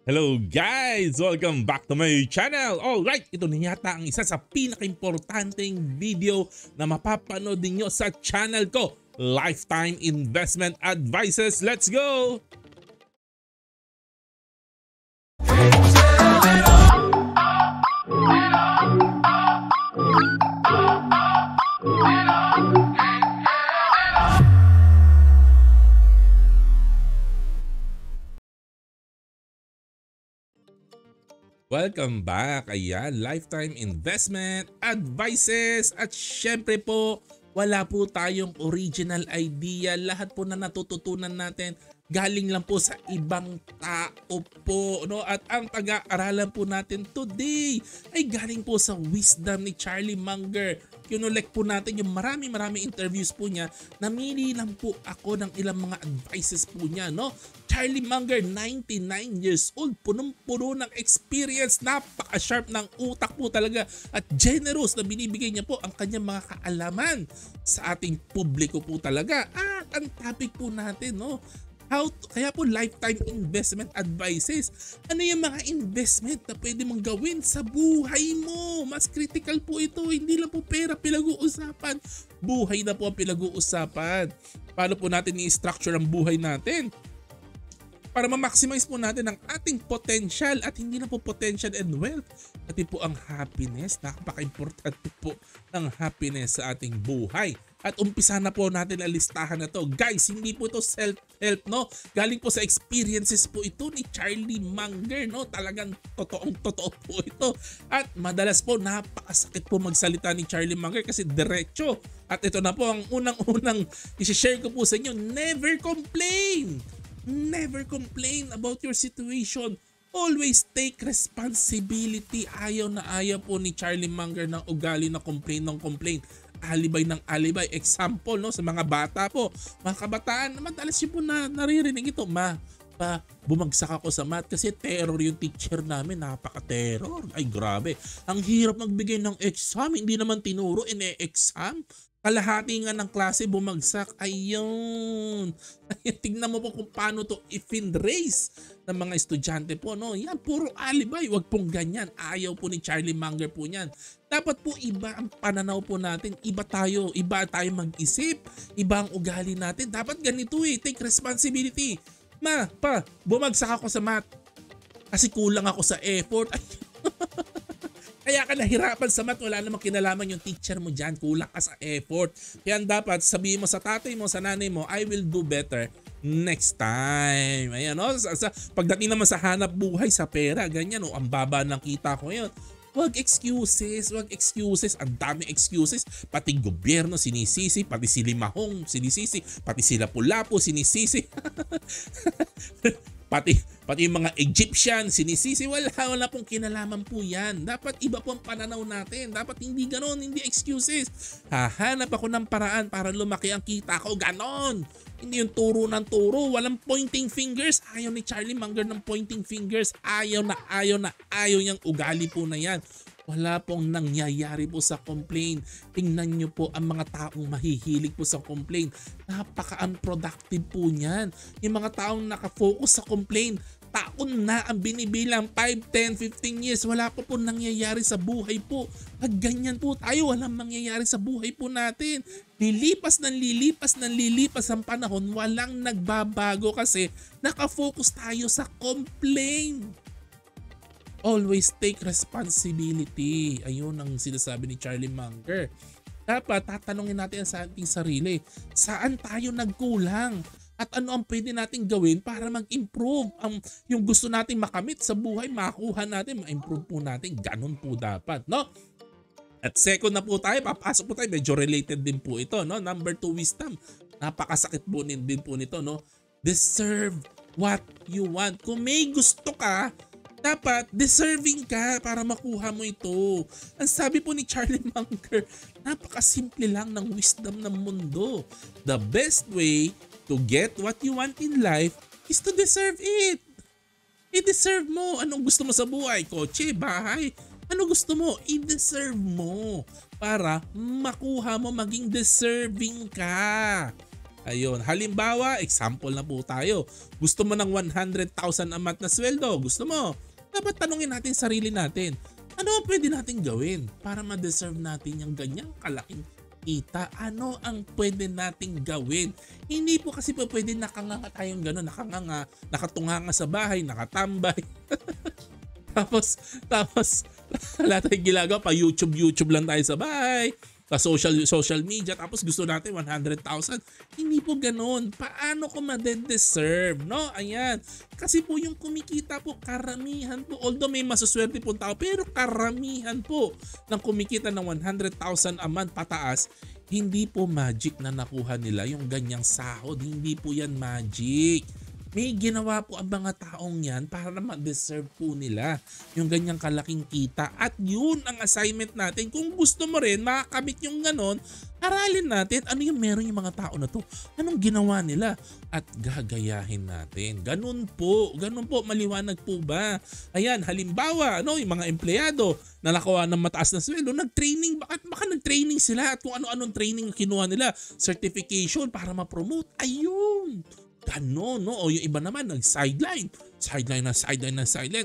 Hello guys! Welcome back to my channel! Alright, ito na yata ang isa sa pinaka-importanteng video na mapapanood ninyo sa channel ko. Lifetime Investment Advices. Let's go! Welcome back! Ayan, Lifetime Investment Advices. At syempre po, wala po tayong original idea. Lahat po na natututunan natin galing lang po sa ibang tao po, no? At ang pag-aaralan po natin today ay galing po sa wisdom ni Charlie Munger. Kinolek po natin yung marami interviews po niya. Namili lang po ako ng ilang mga advices po niya, no? Charlie Munger, 99 years old, punong-puno ng experience, napaka-sharp ng utak po talaga at generous na binibigay niya po ang kanyang mga kaalaman sa ating publiko po talaga. At ang topic po natin, no? Kaya po lifetime investment advices. Ano yung mga investment na pwede mong gawin sa buhay mo? Mas critical po ito. Hindi lang po pera pinag-uusapan. Buhay na po ang pinag-uusapan. Paano po natin i-structure ang buhay natin para ma-maximize po natin ang ating potential at hindi na po potential and wealth. Pati po ang happiness. Napaka-importante po ng happiness sa ating buhay. At umpisa na po natin ang listahan na to. Guys, hindi po ito self-help, no? Galing po sa experiences po ito ni Charlie Munger, no? Talagang totoo po ito. At madalas po napakasakit po magsalita ni Charlie Munger kasi diretso. At ito na po ang unang-unang i-share ko po sa inyo. Never complain! Never complain about your situation. Always take responsibility. Ayaw na ayaw po ni Charlie Munger ng ugali na complain ng complain. Alibay ng alibay. Example, no, sa mga bata po, mga kabataan, madalas yun po na naririnig ito. Bumagsak ako sa math kasi terror yung teacher namin. Napaka-terror. Ay grabe. Ang hirap magbigay ng exam. Hindi naman tinuro ine-exam. Kalahati nga ng klase bumagsak. Ayun. Tignan mo po kung paano to i-fundraise ng mga estudyante po, no? Yan, puro alibay. Wag pong ganyan. Ayaw po ni Charlie Munger po niyan. Dapat po iba ang pananaw po natin. Iba tayo mag-isip. Iba ang ugali natin. Dapat ganito eh. Take responsibility. Bumagsak ako sa math kasi kulang ako sa effort. Kaya ka nahirapan sa math, wala namang kinalaman yung teacher mo dyan, kulang ka sa effort. Kaya dapat sabihin mo sa tatay mo, sa nanay mo, I will do better next time. Ayan, no? Pagdating naman sa hanap buhay, sa pera, ganyan, no? Ang baba ng kita ko ngayon. Wag excuses. Ang dami excuses. Pati gobyerno sinisisi, pati si Limahong sinisisi, pati si Lapu-Lapu sinisisi. Pati yung mga Egyptian sinisisi, wala pong kinalaman po yan. Dapat iba po ang pananaw natin. Dapat hindi ganon, hindi excuses. Hahanap ako ng paraan para lumaki ang kita ko, ganon. Hindi yung turo ng turo, walang pointing fingers. Ayaw ni Charlie Munger ng pointing fingers. Ayaw niyang ugali po na yan. Wala pong nangyayari po sa complaint. Tingnan nyo po ang mga taong mahihilig po sa complaint. Napaka-unproductive po niyan. Yung mga taong nakafocus sa complaint, taon na ang binibilang, 5, 10, 15 years, wala pa po nangyayari sa buhay po. Pag ganyan po tayo, walang mangyayari sa buhay po natin. Lilipas ang panahon, walang nagbabago kasi nakafocus tayo sa complaint. Always take responsibility. Ayun ang sinasabi ni Charlie Munger. Dapat tatanungin natin sa ating sarili, saan tayo nagkulang? At ano ang pwede natin gawin para mag-improve? Yung gusto natin makamit sa buhay, makuha natin, ma-improve po natin. Ganun po dapat, no? At second na po tayo, papasok po tayo, medyo related din po ito, no? Number 2, wisdom. Napakasakit po din po nito, no? Deserve what you want. Kung may gusto ka, dapat deserving ka para makuha mo ito. Ang sabi po ni Charlie Munger, napakasimple lang ng wisdom ng mundo. The best way to get what you want in life is to deserve it. I-deserve mo. Anong gusto mo sa buhay? Kotse, bahay? Ano gusto mo? I-deserve mo para makuha mo, maging deserving ka. Ayun, halimbawa, example na po tayo. Gusto mo ng 100,000 a month na sweldo, gusto mo. Dapat tanungin natin sarili natin, ano ang pwede natin gawin para ma-deserve natin yung ganyang kalaking kita? Ano ang pwede nating gawin? Hindi po kasi po pwede nakanganga tayong gano'n, nakanganga, nakatunganga sa bahay, nakatambay. tapos wala tayong ginagawa, pa YouTube lang tayo sa bahay, sa social media, tapos gusto natin 100,000. Hindi po ganoon. Paano ko ma-deserve, no? Ayan. Kasi po yung kumikita po, karamihan po, although may masuswerte po tao, pero karamihan po ng kumikita ng 100,000 a month pataas, hindi po magic na nakuha nila yung ganyang sahod. Hindi po yan magic. May ginawa po ang mga taong yan para ma-deserve po nila yung ganyang kalaking kita. At yun ang assignment natin. Kung gusto mo rin makakamit yung ganon, aralin natin ano yung meron yung mga tao na to. Anong ginawa nila? At gagayahin natin. Ganun po, maliwanag po ba? Ayan, halimbawa, yung mga empleyado na nakuha ng mataas na sweldo, nag-training, baka nag-training sila at kung ano-anong training kinuha nila, certification para ma-promote. Ayun! Ganon, no? O yung iba naman, nag-sideline. Sideline.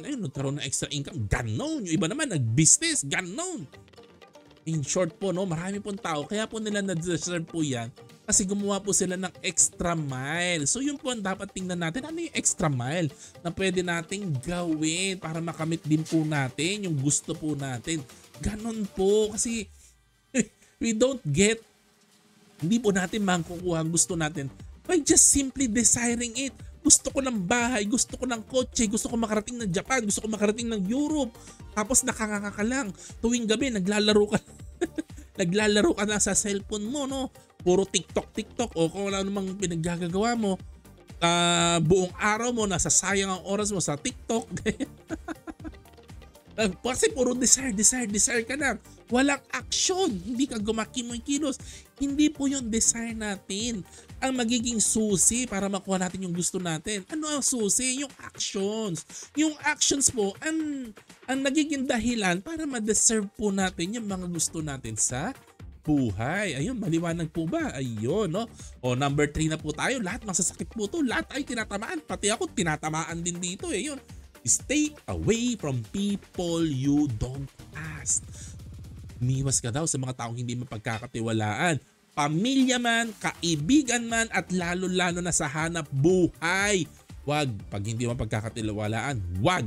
Ayun, nagkaroon ng extra income. Ganon. Yung iba naman, nag-business. Ganon. In short po, no? Marami pong tao. Kaya po nila na-deserve po yan. Kasi gumawa po sila ng extra mile. So yun po ang dapat tingnan natin. Ano yung extra mile na pwede nating gawin para makamit din po natin yung gusto po natin. Ganon po. Kasi we don't get, hindi po natin makukuha ang gusto natin by just simply desiring it. Gusto ko ng bahay, gusto ko ng kotse, gusto ko makarating ng Japan, gusto ko makarating ng Europe. Tapos nakanganga ka lang. Tuwing gabi, naglalaro ka. Naglalaro ka na sa cellphone mo, no? Puro TikTok o kung wala namang pinaggagawa mo. Buong araw mo, nasasayang ang oras mo sa TikTok. Kasi puro desire ka lang. Walang action. Hindi ka gumakimoy-kilos. Hindi po yung desire natin ang magiging susi para makuha natin yung gusto natin. Ano ang susi? Yung actions. Yung actions po ang nagiging dahilan para ma-deserve po natin yung mga gusto natin sa buhay. Ayun, maliwanag po ba? Ayun, no? O number 3 na po tayo. Lahat masasakit po to. Lahat ay tinatamaan. Pati ako tinatamaan din dito. Ayun. Stay away from people you don't ask. Umiwas ka daw sa mga taong hindi mapagkakatiwalaan. Pamilya man, kaibigan man, at lalo-lalo na sa hanap buhay. Wag. Pag hindi mapagkakatiwalaan, wag.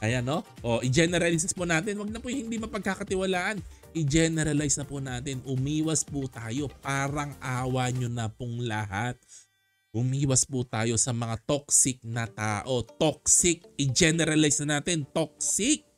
Ayan, no? O, i-generalize po natin. Wag na po yung hindi mapagkakatiwalaan. I-generalize na po natin. Umiwas po tayo. Parang awa nyo na pong lahat. Umiwas po tayo sa mga toxic na tao. Toxic. I-generalize na natin. Toxic.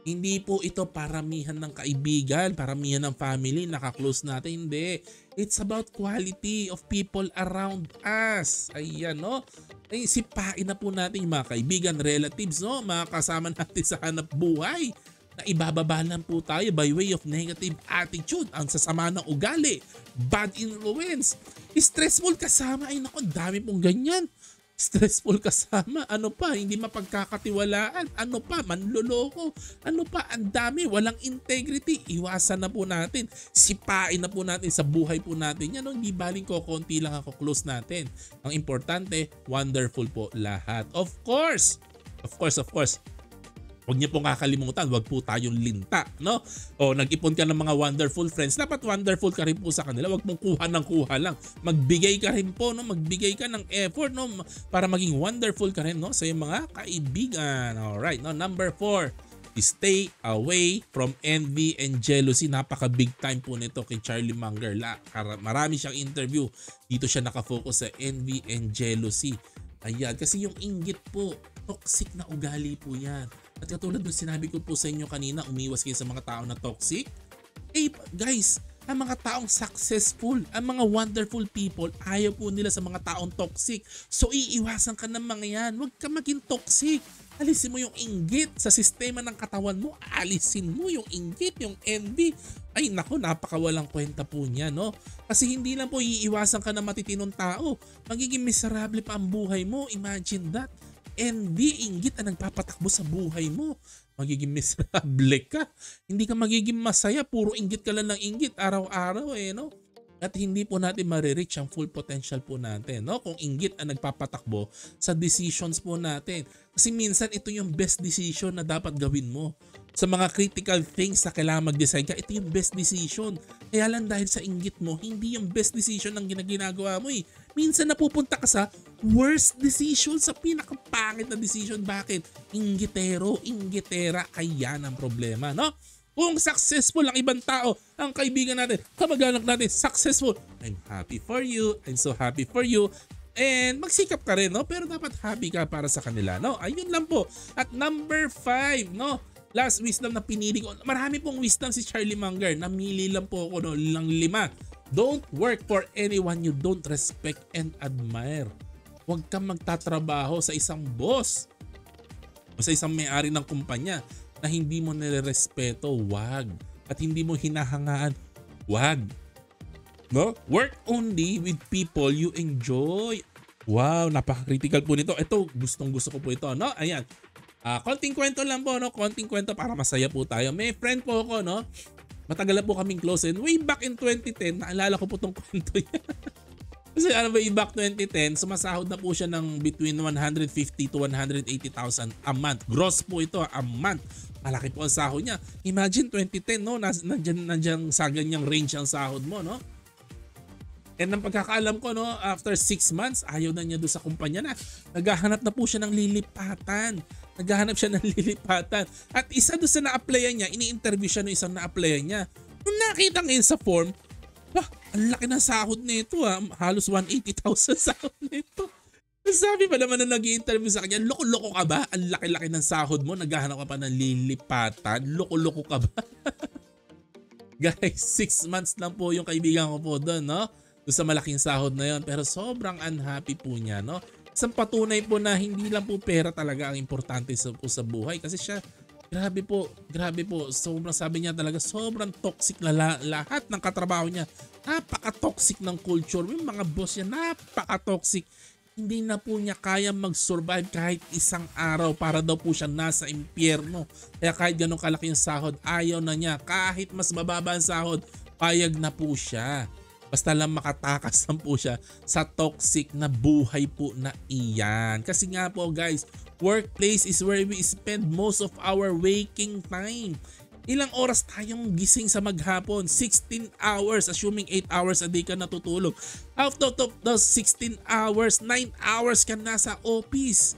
Hindi po ito paramihan ng kaibigan, paramihan ng family, nakaklose natin. Hindi. It's about quality of people around us. Ayan, no? Ay, sipain na po natin yung mga kaibigan, relatives, no? Mga kasama natin sa hanap buhay. Na ibababa lang po tayo by way of negative attitude, ang sasama ng ugali, bad influence, stressful kasama. Ay naku, dami pong ganyan. Stressful kasama, ano pa, hindi mapagkakatiwalaan, ano pa, manloloko, ano pa, ang dami, walang integrity. Iwasan na po natin, sipain na po natin sa buhay po natin. Yan, hindi baling ko, konti lang ako close natin. Ang importante, wonderful po lahat. Of course. Huwag niyo pong kakalimutan, huwag po tayong linta, no? O nag-ipon ka ng mga wonderful friends, dapat wonderful ka rin po sa kanila. Huwag mong kuha lang. Magbigay ka rin po, no? Magbigay ka ng effort, no? Para maging wonderful ka rin, no? Sa iyong mga kaibigan. Alright, no? Number 4, stay away from envy and jealousy. Napaka big time po nito kay Charlie Munger. Marami siyang interview. Dito siya nakafocus sa envy and jealousy. Ayan, kasi yung inggit po, toxic na ugali po yan. At katulad ng sinabi ko po sa inyo kanina, umiwas kayo sa mga tao na toxic. Guys, ang mga taong successful, ang mga wonderful people, ayaw po nila sa mga taong toxic. So iiwasan ka ng mga yan. Huwag ka maging toxic. Alisin mo yung inggit sa sistema ng katawan mo. Alisin mo yung inggit, yung envy. Ay nako, napakawalang kwenta po niya, no? Kasi hindi lang po iiwasan ka ng matitinong tao. Magiging miserable pa ang buhay mo. Imagine that. Envy, inggit ang nagpapatakbo sa buhay mo. Magiging miserable ka. Hindi ka magiging masaya. Puro inggit ka lang ng inggit araw-araw, no? at hindi po natin marireach ang full potential po natin, no? Kung inggit ang nagpapatakbo sa decisions po natin. Kasi minsan ito yung best decision na dapat gawin mo. Sa mga critical things na kailangan mag-decide ka, ito yung best decision. Kaya lang dahil sa inggit mo, hindi yung best decision ang ginagawa mo eh. Minsan napupunta ka sa worst decision, sa pinakapangit na decision. Bakit? Inggitero, inggitera, kaya ang problema, no? Kung successful ang ibang tao, ang kaibigan natin, kamag-anak natin, successful, I'm happy for you, I'm so happy for you, and magsikap ka rin, no? Pero dapat happy ka para sa kanila, no? Ayun lang po. At number 5, no? Last wisdom na pinili ko. Marami pong wisdom si Charlie Munger. Namili lang po ako, no? Lang 5. Don't work for anyone you don't respect and admire. Huwag kang magtatrabaho sa isang boss o sa isang may-ari ng kumpanya na hindi mo nirerespeto, wag. At hindi mo hinahangaan, wag. No? Work only with people you enjoy. Wow, napaka-critical po nito. Ito, gustong-gusto ko po ito, no? Ayan. Konting kwento lang po, no? Konting kwento para masaya po tayo. May friend po ako, no? Matagal na po kaming close. And way back in 2010, naalala ko po tong kwento niya. Kasi way back 2010, sumasahod na po siya ng between 150 to 180,000 a month. Gross po ito, a month. Malaki po ang sahod niya. Imagine 2010, no? Nandiyan sa ganyang range ang sahod mo, no? And ang pagkakaalam ko, no, after 6 months, ayaw na niya doon sa kumpanya na. Naghahanap na po siya ng lilipatan. Naghahanap siya ng lilipatan. At isa doon sa na-applyan niya, ini-interview siya ng isang na-applyan niya. Nung nakita ngayon sa form, ang laki ng sahod nito, halos 180,000 sahod nito. Sabi pa naman na nag-i-interview sa kanya, loko-loko ka ba? Ang laki-laki ng sahod mo, naghahanap ka pa ng lilipatan. Loko-loko ka ba? Guys, 6 months lang po yung kaibigan ko po doon, no? Doon sa malaking sahod na yon, pero sobrang unhappy po niya, no? Isang patunay po na hindi lang po pera talaga ang importante sa buhay, kasi siya, grabe po, sobrang, sabi niya talaga, sobrang toxic na lahat ng katrabaho niya. Napaka-toxic ng culture, yung mga boss niya, napaka-toxic. Hindi na po niya kaya mag-survive kahit isang araw, para daw po siya nasa impyerno. Kaya kahit ganun kalaki yung sahod, ayaw na niya. Kahit mas mababa ang sahod, payag na po siya. Basta lang makatakas lang po siya sa toxic na buhay po na iyan. Kasi nga po guys, workplace is where we spend most of our waking time. Ilang oras tayong gising sa maghapon? 16 hours, assuming 8 hours a day ka natutulog. Out of those 16 hours, 9 hours ka nasa office.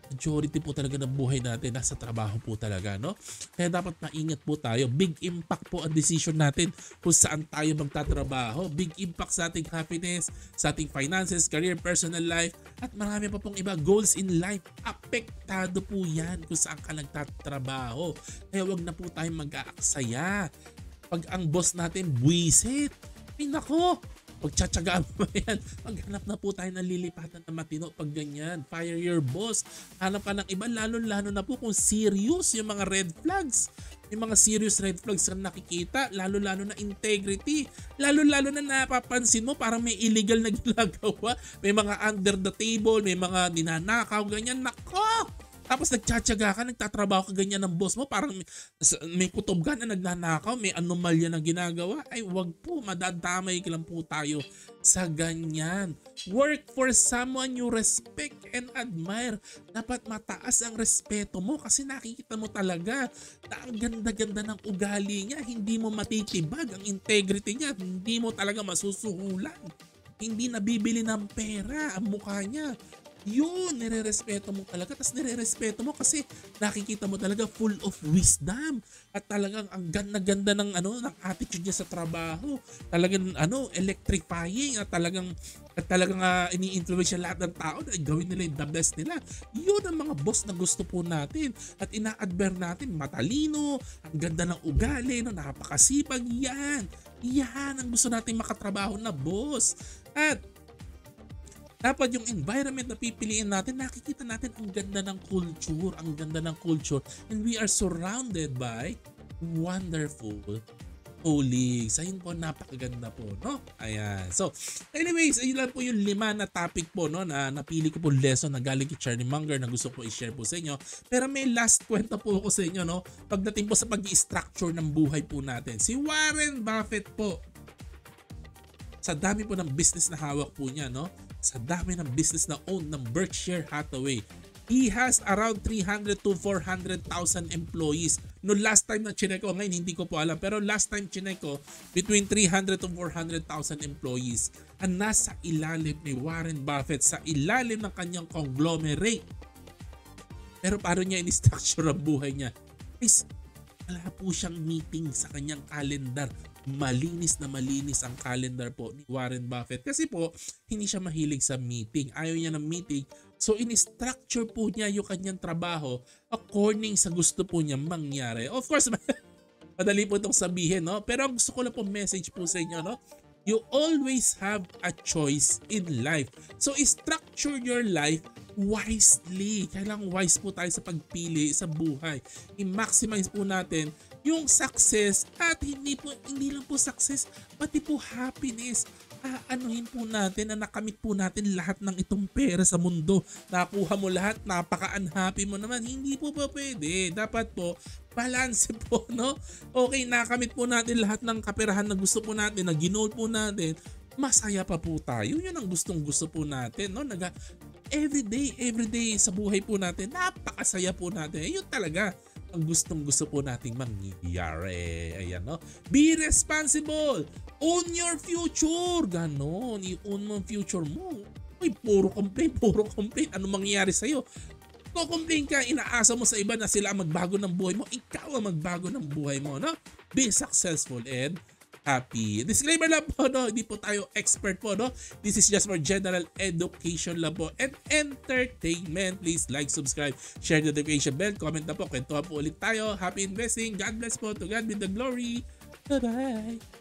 Majority po talaga ng buhay natin nasa trabaho po talaga, no? Kaya dapat maingat po tayo. Big impact po ang decision natin kung saan tayo magtatrabaho. Big impact sa ating happiness, sa ating finances, career, personal life, at marami pa pong iba, goals in life. Apektado po yan kung saan ka nagtatrabaho. Kaya wag na po tayong mag-aaksaya. Pag ang boss natin buwisit, ay nako, pagtsatsagaan mo yan. Maghanap na po tayo ng lilipatan na matino pag ganyan. Fire your boss. Hanap ka ng iba, lalo-lalo na po kung serious yung mga red flags. Yung mga serious red flags na nakikita, lalo-lalo na integrity. Lalo-lalo na napapansin mo parang may illegal na ginagawa. May mga under the table, may mga ninanakaw, ganyan. Nako! Tapos nagtsatsaga ka, nagtatrabaho ka ganyan ng boss mo, parang may kutob ka na nagnanakaw, may anomalya na ginagawa. Ay wag po, madadamay lang po tayo sa ganyan. Work for someone you respect and admire. Dapat mataas ang respeto mo kasi nakikita mo talaga na ang ganda-ganda ng ugali niya. Hindi mo matitibag ang integrity niya. Hindi mo talaga masusuhulan. Hindi nabibili ng pera ang mukha niya. Yun, nire-respeto mo talaga. Tapos nire-respeto mo kasi nakikita mo talaga full of wisdom. At talagang ang ganda-ganda ng attitude niya sa trabaho. Talagang electrifying at talagang ini-influence siya lahat ng tao na gawin nila yung the best nila. Yun ang mga boss na gusto po natin. At ina-admire natin, matalino, ang ganda ng ugali, napakasipag. Yan ang gusto nating makatrabaho na boss. At dapat yung environment na pipiliin natin, nakikita natin ang ganda ng culture, and we are surrounded by wonderful colleagues. Ayun po, napakaganda po, no? Ayan. So, anyways, ayun lang po yung 5 na topic po, no, na napili ko po lesson na galing kay Charlie Munger na gusto ko i-share po sa inyo. Pero may last kwento po ako sa inyo, no? Pagdating po sa pag-i-structure ng buhay po natin. Si Warren Buffett po, sa dami po ng business na hawak po niya, no? Sa dami ng business na owned ng Berkshire Hathaway. He has around 300 to 400,000 employees. No, last time na chinek ko, ngayon hindi ko po alam, pero last time chinek ko, between 300 to 400,000 employees ang nasa ilalim ni Warren Buffett, sa ilalim ng kanyang conglomerate. Pero paano niya in-structure ang buhay niya? Guys, wala po siyang meeting sa kanyang calendar. Malinis na malinis ang calendar po ni Warren Buffett. Kasi po, hindi siya mahilig sa meeting. Ayaw niya ng meeting. So, in-structure po niya yung kanyang trabaho according sa gusto po niya mangyari. Of course, madali po itong sabihin, no? Pero ang gusto ko lang po message po sa inyo, no? You always have a choice in life. So, structure your life wisely. Kailangan wise po tayo sa pagpili sa buhay. I-maximize po natin yung success at hindi lang po success, pati po happiness. Anuhin po natin na nakamit po natin lahat ng itong pera sa mundo. Nakuha mo lahat, napaka-unhappy mo naman. Hindi po pwede. Dapat po, balance po, no? Okay, nakamit po natin lahat ng kaperahan na gusto po natin, na ginoal po natin. Masaya pa po tayo. Yun ang gusto po natin, no? Everyday sa buhay po natin, napakasaya po natin. Yun talaga ang gusto po nating mangyayari. Ayan, no? Be responsible. Own your future. Ganon. I-own mo ang future mo. Uy, puro complain. Ano mangyayari sa'yo? Ko-complain ka, inaasa mo sa iba na sila ang magbago ng buhay mo. Ikaw ang magbago ng buhay mo, no? Be successful and happy. Disclaimer lang po, no? Hindi po tayo expert po, no? This is just for general education lang po and entertainment. Please like, subscribe, share the notification bell, comment na po. Kwentuhan po ulit tayo. Happy investing. God bless po. To God be the glory. Bye-bye.